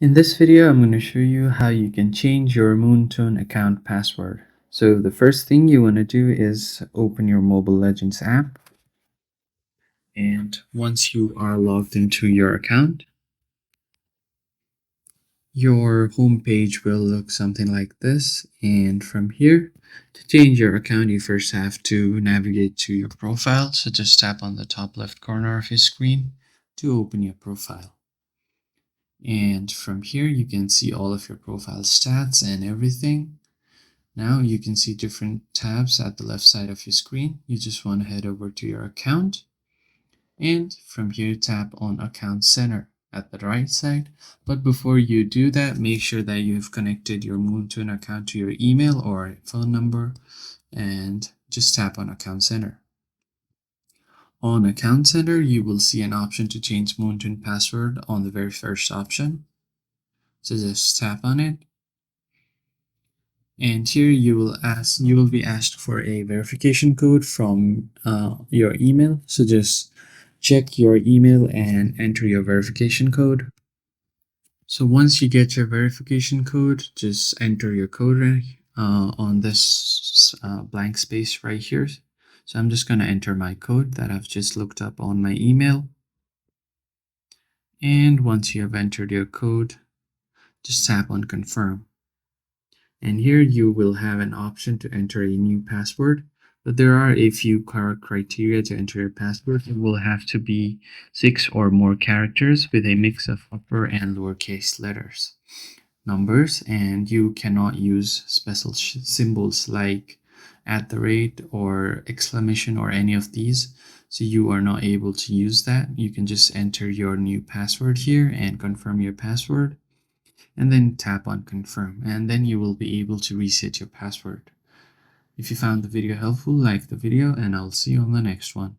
In this video, I'm going to show you how you can change your Moonton account password. So the first thing you want to do is open your Mobile Legends app. And once you are logged into your account, your home page will look something like this. And from here, to change your account, you first have to navigate to your profile. So just tap on the top left corner of your screen to open your profile. And from here, you can see all of your profile stats and everything. Now you can see different tabs at the left side of your screen. You just want to head over to your account. And from here, tap on Account Center at the right side. But before you do that, make sure that you've connected your Moonton account to your email or phone number. And just tap on Account Center. On Account Center, you will see an option to change Moonton password on the very first option. So just tap on it. And here you will be asked for a verification code from your email. So just check your email and enter your verification code. So once you get your verification code, just enter your code on this blank space right here. So I'm just going to enter my code that I've just looked up on my email. And once you have entered your code, just tap on confirm. And here you will have an option to enter a new password, but there are a few criteria to enter your password. It will have to be 6 or more characters with a mix of upper and lowercase letters, numbers, and you cannot use special symbols like @ or exclamation or any of these. So you are not able to use that. You can just enter your new password here and confirm your password, and then tap on confirm, and then you will be able to reset your password. If you found the video helpful, like the video, and I'll see you on the next one.